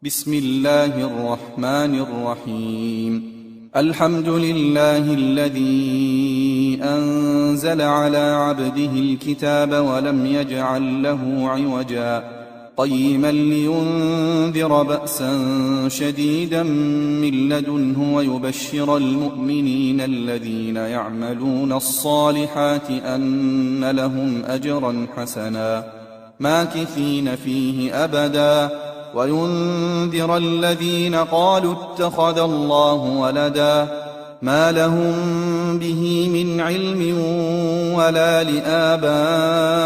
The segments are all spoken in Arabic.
بسم الله الرحمن الرحيم. الحمد لله الذي أنزل على عبده الكتاب ولم يجعل له عوجا قيما لينذر بأسا شديدا من لدنه ويبشر المؤمنين الذين يعملون الصالحات أن لهم أجرا حسنا ماكثين فيه أبدا وينذر الذين قالوا اتخذ الله ولدا ما لهم به من علم ولا لآبائهم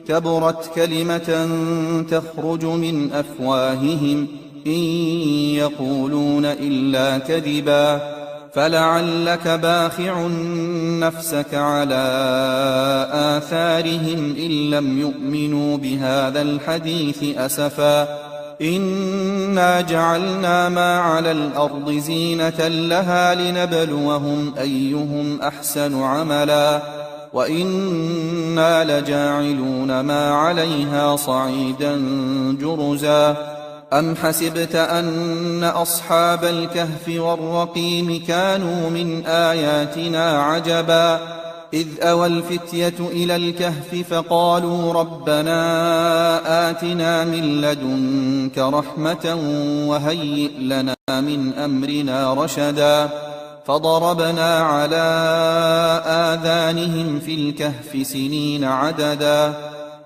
كبرت كلمة تخرج من أفواههم إن يقولون إلا كذبا فلعلك باخع نفسك على آثارهم إن لم يؤمنوا بهذا الحديث أسفا إنا جعلنا ما على الأرض زينة لها لنبلوهم أيهم أحسن عملا وإنا لجاعلون ما عليها صعيدا جرزا أم حسبت أن أصحاب الكهف والرقيم كانوا من آياتنا عجبا إذ أوى الفتية إلى الكهف فقالوا ربنا آتنا من لدنك رحمة وهيئ لنا من أمرنا رشدا فضربنا على آذانهم في الكهف سنين عددا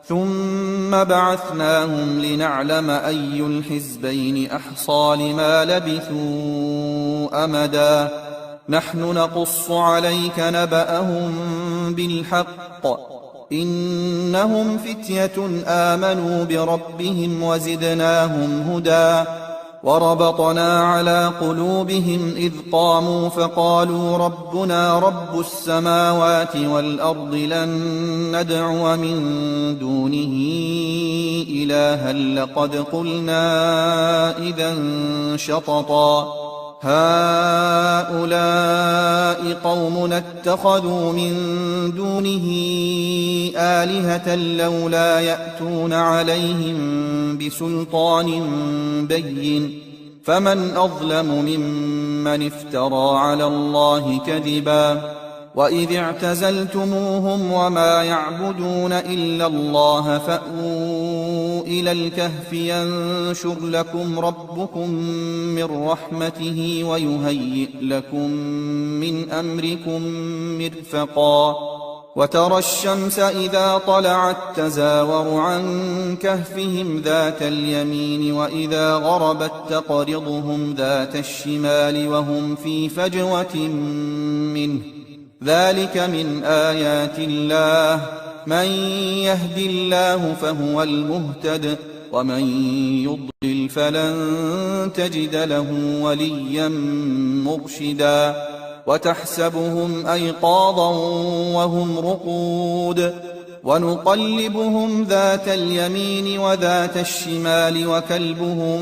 ثم بعثناهم لنعلم أي الحزبين أحصى لما لبثوا أمدا نحن نقص عليك نبأهم بالحق إنهم فتية آمنوا بربهم وزدناهم هدى وربطنا على قلوبهم إذ قاموا فقالوا ربنا رب السماوات والأرض لن ندعو من دونه إلها لقد قلنا إذا شططا هؤلاء قومنا اتخذوا من دونه آلهة لولا يأتون عليهم بسلطان بين فمن أظلم ممن افترى على الله كذبا وإذ اعتزلتموهم وما يعبدون إلا الله فأووا إلى الكهف ينشر لكم ربكم من رحمته ويهيئ لكم من أمركم مرفقا وترى الشمس إذا طلعت تزاور عن كهفهم ذات اليمين وإذا غربت تقرضهم ذات الشمال وهم في فجوة منه ذلك من آيات الله من يهد الله فهو المهتد ومن يضلل فلن تجد له وليا مرشدا وتحسبهم أيقاظا وهم رقود ونقلبهم ذات اليمين وذات الشمال وكلبهم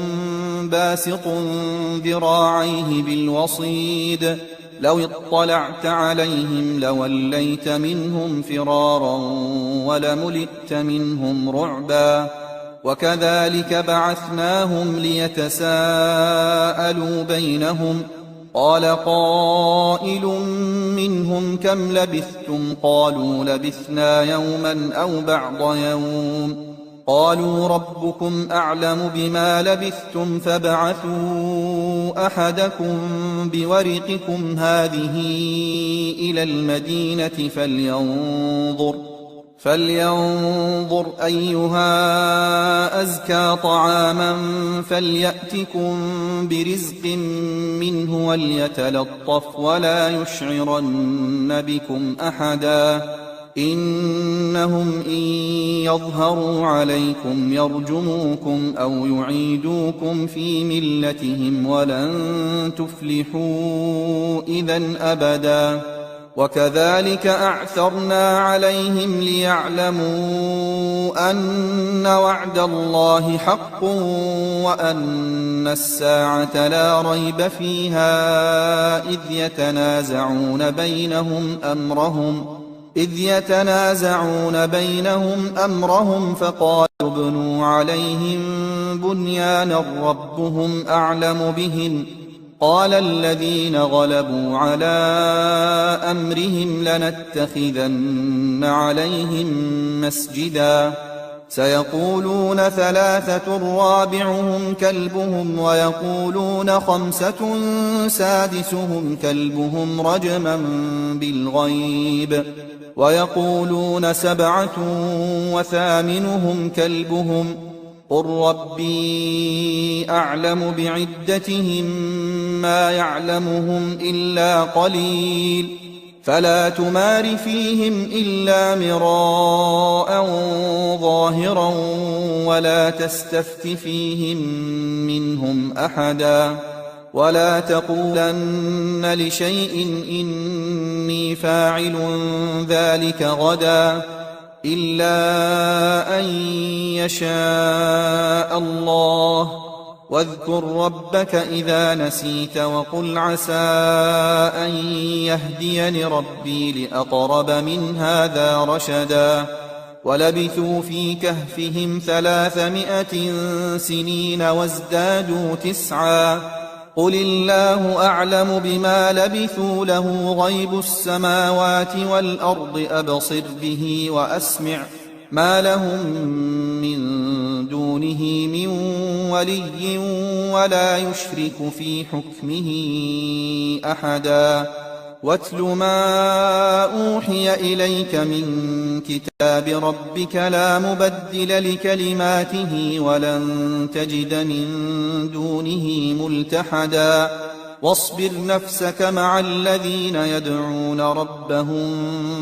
باسط ذراعيه بالوصيد لو اطلعت عليهم لوليت منهم فرارا ولملئت منهم رعبا وكذلك بعثناهم ليتساءلوا بينهم قال قائل منهم كم لبثتم قالوا لبثنا يوما أو بعض يوم قالوا ربكم أعلم بما لبثتم فابعثوا أحدكم بورقكم هذه إلى المدينة فلينظر أيها أزكى طعاما فليأتكم برزق منه وليتلطف ولا يشعرن بكم أحدا إنهم إن يظهروا عليكم يرجموكم أو يعيدوكم في ملتهم ولن تفلحوا إذن أبدا وكذلك أعثرنا عليهم ليعلموا أن وعد الله حق وأن الساعة لا ريب فيها إذ يتنازعون بينهم أمرهم فقالوا ابنوا عليهم بنيانا ربهم أعلم بهم قال الذين غلبوا على أمرهم لنتخذن عليهم مسجدا سيقولون ثلاثة رابعهم كلبهم ويقولون خمسة سادسهم كلبهم رجما بالغيب ويقولون سبعة وثامنهم كلبهم قل ربي أعلم بعدتهم ما يعلمهم إلا قليل فلا تمار فيهم إلا مراء ظاهرا ولا تستفت فيهم منهم أحدا ولا تقولن لشيء إني فاعل ذلك غدا إلا أن يشاء الله واذكر ربك إذا نسيت وقل عسى أن يهديني ربي لأقرب من هذا رشدا ولبثوا في كهفهم 300 سنين وازدادوا 9 قل الله أعلم بما لبثوا له غيب السماوات والأرض أبصر به وأسمع ما لهم من دونه من ولي ولا يشرك في حكمه أحدا واتل ما أوحي إليك من كتاب ربك لا مبدل لكلماته ولن تجد من دونه ملتحدا واصبر نفسك مع الذين يدعون ربهم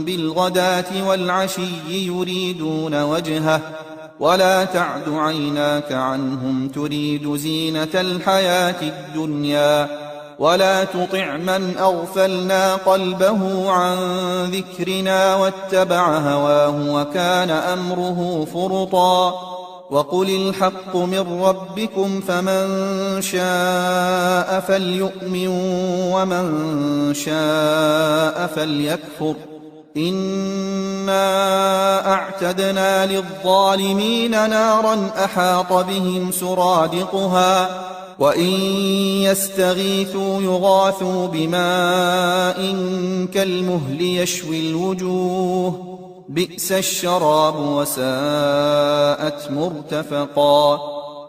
بالغداة والعشي يريدون وجهه ولا تعد عيناك عنهم تريد زينة الحياة الدنيا ولا تطع من أغفلنا قلبه عن ذكرنا واتبع هواه وكان أمره فرطا وقل الحق من ربكم فمن شاء فليؤمن ومن شاء فليكفر إنا أعتدنا للظالمين نارا أحاط بهم سرادقها وإن يستغيثوا يغاثوا بماء كالمهل يشوي الوجوه بئس الشراب وساءت مرتفقا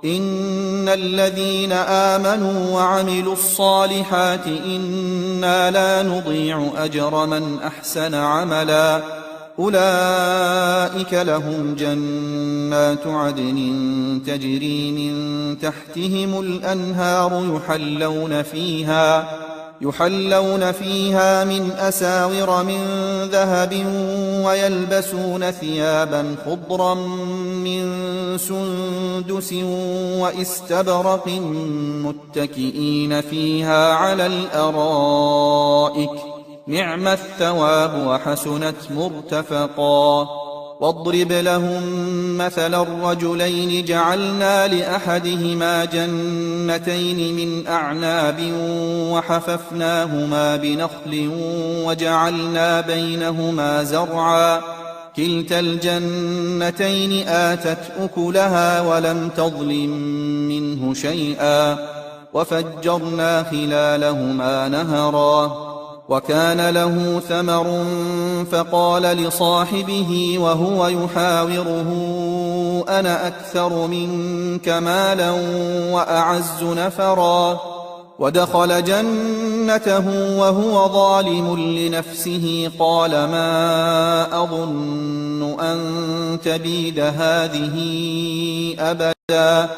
إن الذين آمنوا وعملوا الصالحات إنا لا نضيع أجر من أحسن عملا أولئك لهم جنات عدن تجري من تحتهم الأنهار يحلون فيها من أساور من ذهب ويلبسون ثيابا خضرا من سندس وإستبرق متكئين فيها على الأرائك نعم الثواب وحسنت مرتفقا واضرب لهم مثل الرجلين جعلنا لأحدهما جنتين من أعناب وحففناهما بنخل وجعلنا بينهما زرعا كلتا الجنتين آتت أكلها ولم تظلم منه شيئا وفجرنا خلالهما نهرا وكان له ثمر فقال لصاحبه وهو يحاوره أنا أكثر منك مالا وأعز نفرا ودخل جنته وهو ظالم لنفسه قال ما أظن أن تبيد هذه أبدا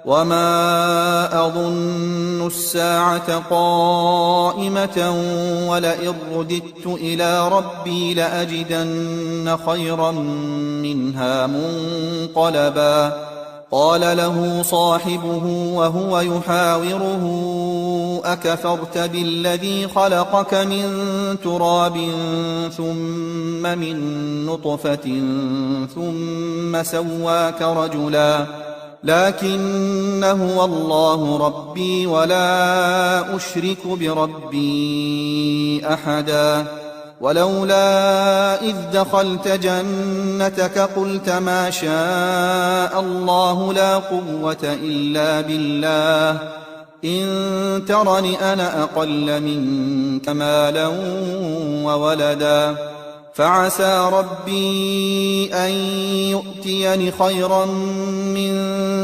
وما أظن الساعة قائمة ولئن رددت إلى ربي لأجدن خيرا منها منقلبا قال له صاحبه وهو يحاوره أكفرت بالذي خلقك من تراب ثم من نطفة ثم سواك رجلا لكن هو الله ربي ولا أشرك بربي أحدا ولولا إذ دخلت جنتك قلت ما شاء الله لا قوة إلا بالله إن ترني أنا أقل منك مالا وولدا فعسى ربي أن يؤتيني خيرا من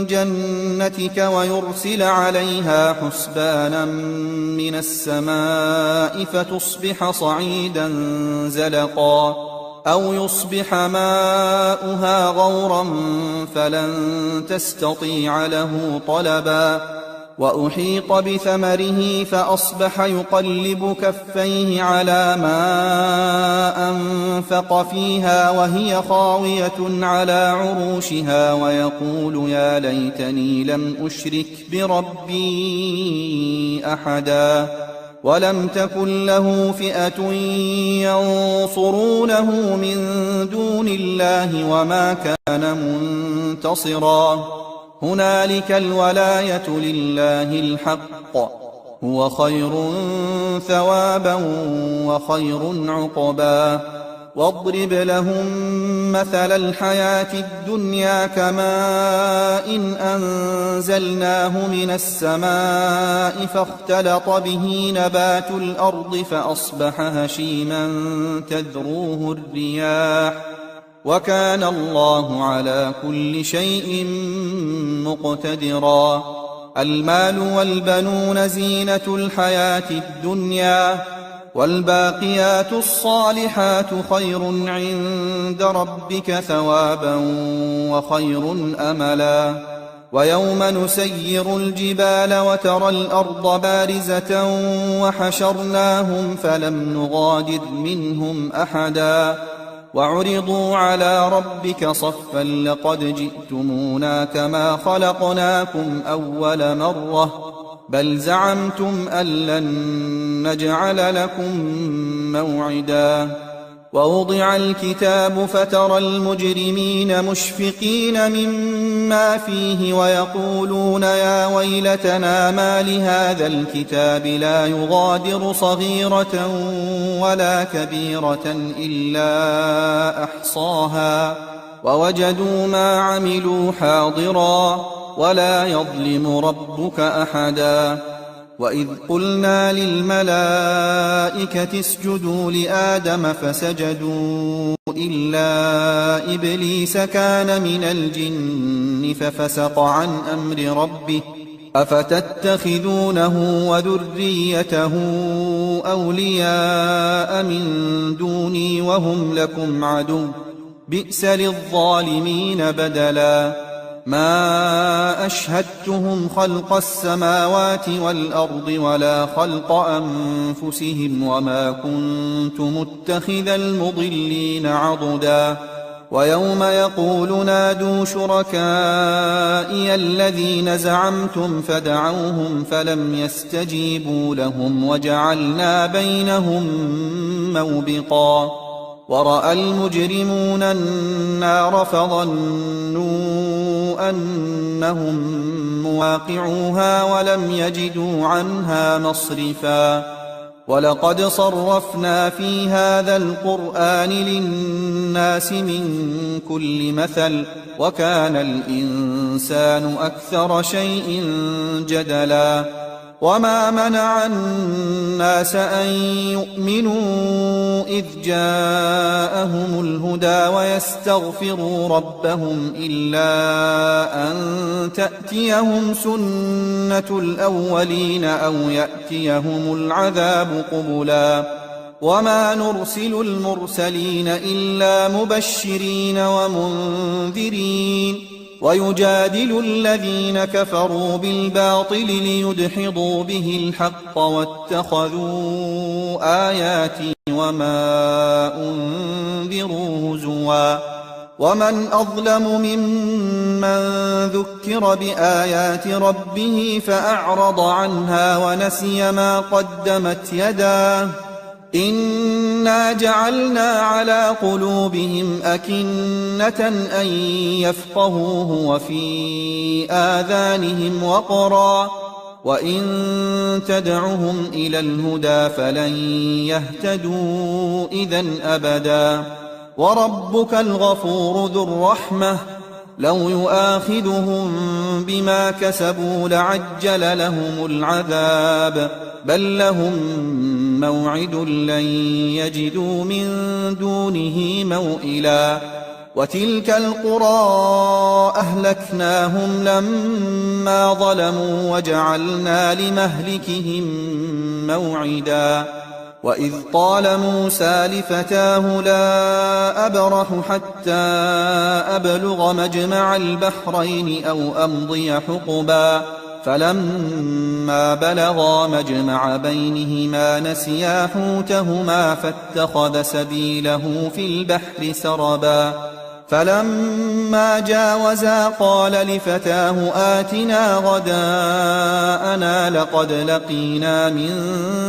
جنتك ويرسل عليها حسبانا من السماء فتصبح صعيدا زلقا أو يصبح ماؤها غورا فلن تستطيع له طلبا وأحيط بثمره فأصبح يقلب كفيه على ما أنفق فيها وهي خاوية على عروشها ويقول يا ليتني لم أشرك بربي أحدا ولم تكن له فئة ينصرونه من دون الله وما كان منتصرا هنالك الولاية لله الحق هو خير ثوابا وخير عقبا واضرب لهم مثل الحياة الدنيا كماء إن أنزلناه من السماء فاختلط به نبات الأرض فأصبح هشيما تذروه الرياح وكان الله على كل شيء مقتدرا المال والبنون زينة الحياة الدنيا والباقيات الصالحات خير عند ربك ثوابا وخير أملا ويوم نسير الجبال وترى الأرض بارزة وحشرناهم فلم نغادر منهم أحدا وعرضوا على ربك صفا لقد جئتمونا كما خلقناكم أول مرة بل زعمتم أن لن نجعل لكم موعدا ووضع الكتاب فترى المجرمين مشفقين مما فيه ويقولون يا ويلتنا ما لهذا الكتاب لا يغادر صغيرة ولا كبيرة إلا أحصاها ووجدوا ما عملوا حاضرا ولا يظلم ربك أحدا وإذ قلنا للملائكة اسجدوا لآدم فسجدوا إلا إبليس كان من الجن ففسق عن أمر ربه أفتتخذونه وذريته أولياء من دوني وهم لكم عدو بئس للظالمين بدلا ما أشهدتهم خلق السماوات والأرض ولا خلق أنفسهم وما كنت متخذ المضلين عضدا ويوم يقول نادوا شركائي الذين زعمتم فدعوهم فلم يستجيبوا لهم وجعلنا بينهم موبقا ورأى المجرمون النار فظنوا أنهم مواقعوها ولم يجدوا عنها مصرفا ولقد صرفنا في هذا القرآن للناس من كل مثل وكان الإنسان أكثر شيء جدلا وما منع الناس أن يؤمنوا إذ جاءهم الهدى ويستغفروا ربهم إلا أن تأتيهم سنة الأولين أو يأتيهم العذاب قبلا وما نرسل المرسلين إلا مبشرين ومنذرين ويجادل الذين كفروا بالباطل ليدحضوا به الحق واتخذوا آياتي وما أنذروا هزوا ومن أظلم ممن ذكر بآيات ربه فأعرض عنها ونسي ما قدمت يداه إنا جعلنا على قلوبهم أكنة أن يفقهوه وفي آذانهم وقرا وإن تدعهم إلى الهدى فلن يهتدوا إذن أبدا. وربك الغفور ذو الرحمة لو يؤاخذهم بما كسبوا لعجل لهم العذاب بل لهم موعد لن يجدوا من دونه موئلا. وتلك القرى أهلكناهم لما ظلموا وجعلنا لمهلكهم موعدا. وإذ قال موسى لفتاه لا أبرح حتى أبلغ مجمع البحرين أو أمضي حقبا فلما بلغا مجمع بينهما نسيا حوتهما فاتخذ سبيله في البحر سربا. فلما جاوزا قال لفتاه آتنا غداءنا لقد لقينا من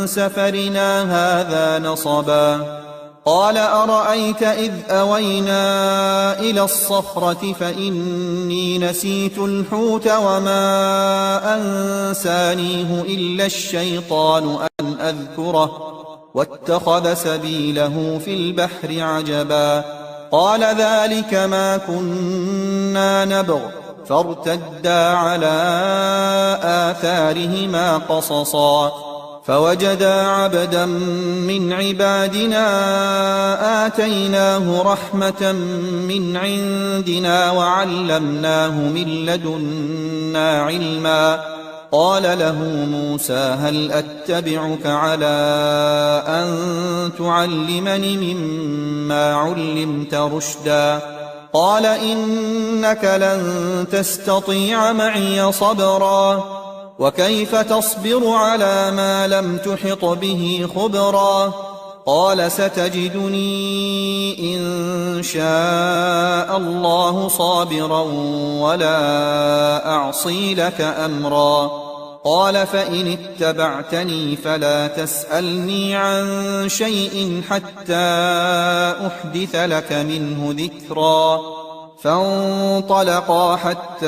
سفرنا هذا نصبا. قال أرأيت إذ أوينا إلى الصخرة فإني نسيت الحوت وما أنسانيه إلا الشيطان أن أذكره واتخذ سبيله في البحر عجبا. قال ذلك ما كنا نبغ فارتدا على آثارهما قصصا. فوجدا عبدا من عبادنا آتيناه رحمة من عندنا وعلمناه من لدنا علما. قال له موسى هل أتبعك على أن تعلمني مما علمت رشدا. قال إنك لن تستطيع معي صبرا وكيف تصبر على ما لم تحط به خبرا. قال ستجدني إن شاء الله صابرا ولا أعصي لك أمرا. قال فإن اتبعتني فلا تسألني عن شيء حتى أحدث لك منه ذكرا. فانطلقا حتى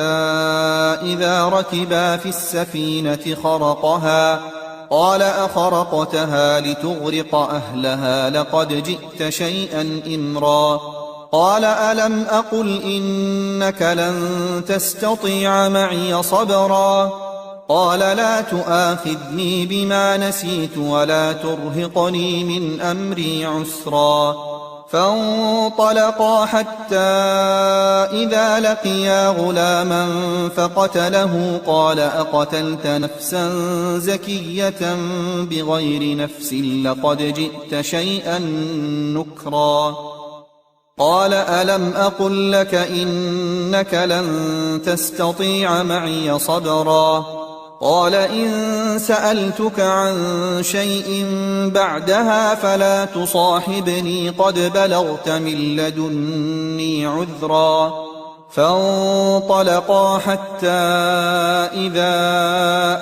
إذا ركبا في السفينة خرقها قال أخرقتها لتغرق أهلها لقد جئت شيئا إمرا. قال ألم أقل إنك لن تستطيع معي صبرا. قال لا تؤاخذني بما نسيت ولا ترهقني من أمري عسرا. فانطلقا حتى إذا لقيا غلاما فقتله قال أقتلت نفسا زكية بغير نفس لقد جئت شيئا نكرا. قال ألم أقل لك إنك لن تستطيع معي صبرا. قال إن سألتك عن شيء بعدها فلا تصاحبني قد بلغت من لدني عذرا. فانطلقا حتى إذا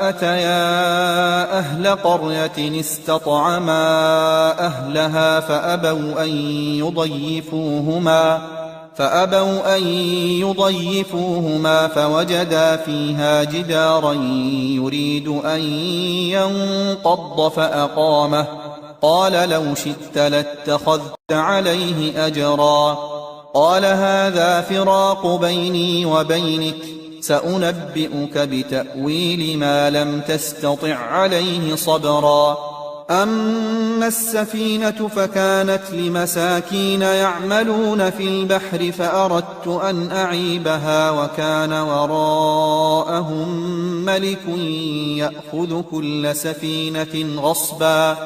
أتيا أهل قرية استطعما أهلها فأبوا أن يضيفوهما فوجدا فيها جدارا يريد أن ينقض فأقامه. قال لو شئت لاتخذت عليه أجرا. قال هذا فراق بيني وبينك سأنبئك بتأويل ما لم تستطع عليه صبرا. أما السفينة فكانت لمساكين يعملون في البحر فأردت أن أعيبها وكان وراءهم ملك يأخذ كل سفينة غصبا.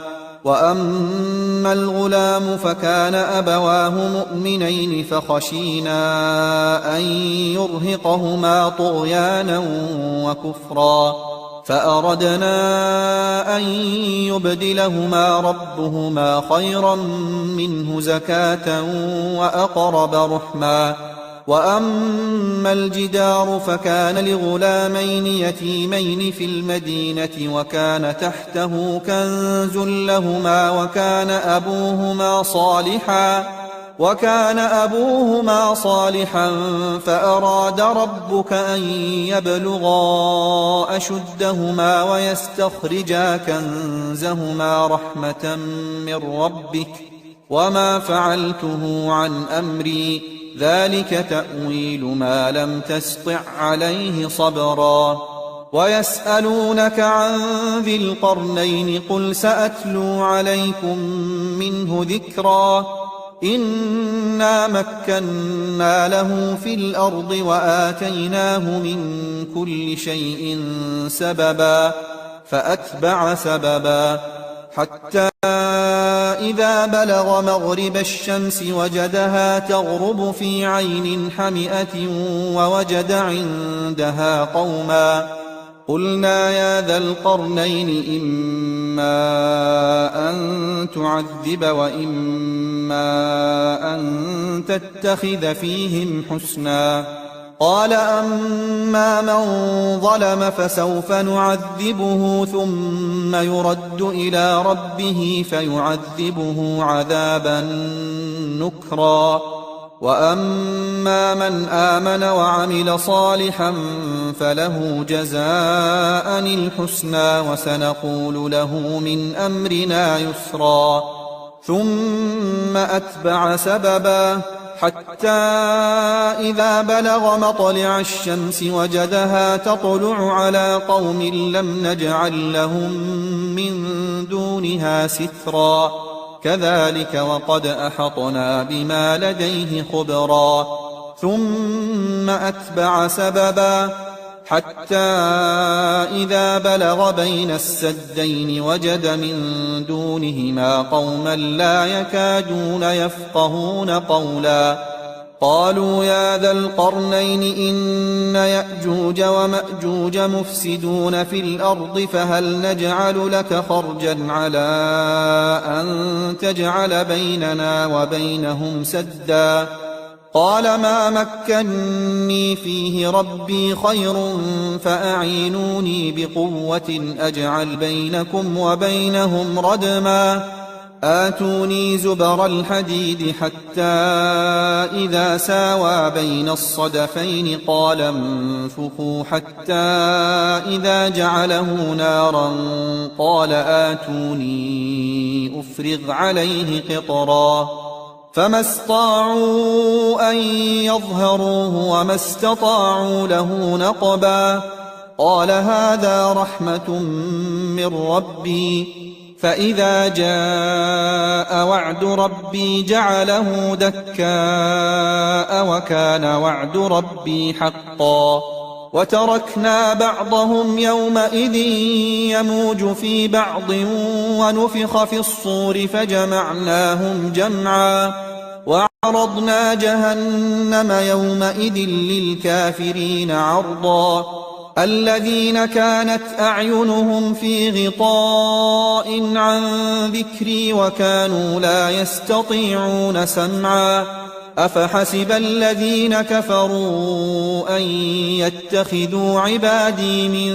وأما الغلام فكان أبواه مؤمنين فخشينا أن يرهقهما طغيانا وكفرا. فأردنا أن يبدلهما ربهما خيرا منه زكاة وأقرب رحما. وأما الجدار فكان لغلامين يتيمين في المدينة وكان تحته كنز لهما وكان أبوهما صالحا وكان أبوهما صالحا فأراد ربك أن يبلغا أشدهما ويستخرجا كنزهما رحمة من ربك وما فعلته عن أمري ذلك تأويل ما لم تسطع عليه صبرا ويسألونك عن ذي القرنين قل سأتلو عليكم منه ذكرا إنا مكنا له في الأرض وآتيناه من كل شيء سببا فأتبع سببا حتى إذا بلغ مغرب الشمس وجدها تغرب في عين حمئة ووجد عندها قوما قلنا يا ذا القرنين إما أن تعذب وإما أن تتخذ فيهم حسنا قال أما من ظلم فسوف نعذبه ثم يرد إلى ربه فيعذبه عذابا نكرا وأما من آمن وعمل صالحا فله جزاء الحسنى وسنقول له من أمرنا يسرا ثم أتبع سببا حتى إذا بلغ مطلع الشمس وجدها تطلع على قوم لم نجعل لهم من دونها سترا كذلك وقد أحطنا بما لديه خبرا ثم أتبع سببا حتى إذا بلغ بين السدين وجد من دونهما قوما لا يكادون يفقهون قولا قالوا يا ذا القرنين إن يأجوج ومأجوج مفسدون في الأرض فهل نجعل لك خرجا على أن تجعل بيننا وبينهم سدا قال ما مكني فيه ربي خير فأعينوني بقوة أجعل بينكم وبينهم ردما آتوني زبر الحديد حتى إذا ساوى بين الصدفين قال انفخوا حتى إذا جعله نارا قال آتوني أفرغ عليه قطرا فما استطاعوا أن يظهروه وما استطاعوا له نقبا قال هذا رحمة من ربي فإذا جاء وعد ربي جعله دكاء وكان وعد ربي حقا وتركنا بعضهم يومئذ يموج في بعض ونفخ في الصور فجمعناهم جمعا وعرضنا جهنم يومئذ للكافرين عرضا الذين كانت أعينهم في غطاء عن ذكري وكانوا لا يستطيعون سمعا أفحسب الذين كفروا أن يتخذوا عبادي من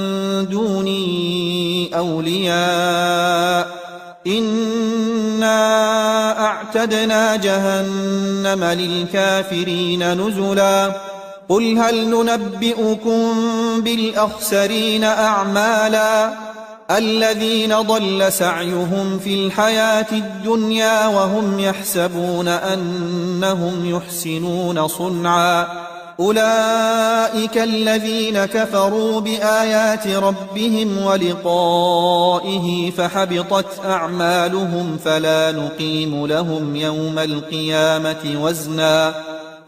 دوني أولياء إنا أعتدنا جهنم للكافرين نزلا قل هل ننبئكم بالأخسرين أعمالا الذين ضل سعيهم في الحياة الدنيا وهم يحسبون أنهم يحسنون صنعا أولئك الذين كفروا بآيات ربهم ولقائه فحبطت أعمالهم فلا نقيم لهم يوم القيامة وزنا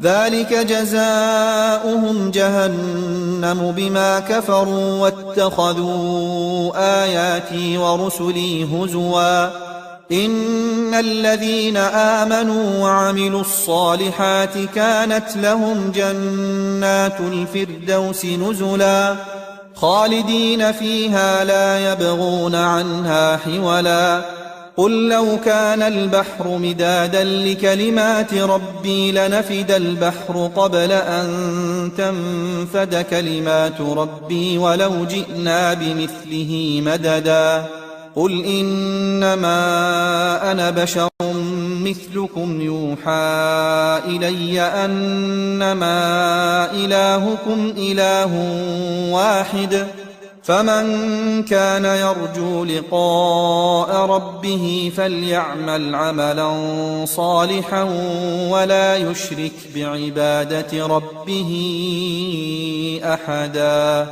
ذلك جزاؤهم جهنم بما كفروا واتخذوا آياتي ورسلي هزوا إن الذين آمنوا وعملوا الصالحات كانت لهم جنات الفردوس نزلا خالدين فيها لا يبغون عنها حولا قل لو كان البحر مدادا لكلمات ربي لنفد البحر قبل أن تنفد كلمات ربي ولو جئنا بمثله مددا قل إنما أنا بشر مثلكم يوحى إلي أنما إلهكم إله واحد فمن كان يرجو لقاء ربه فليعمل عملا صالحا ولا يشرك بعبادة ربه أحدا.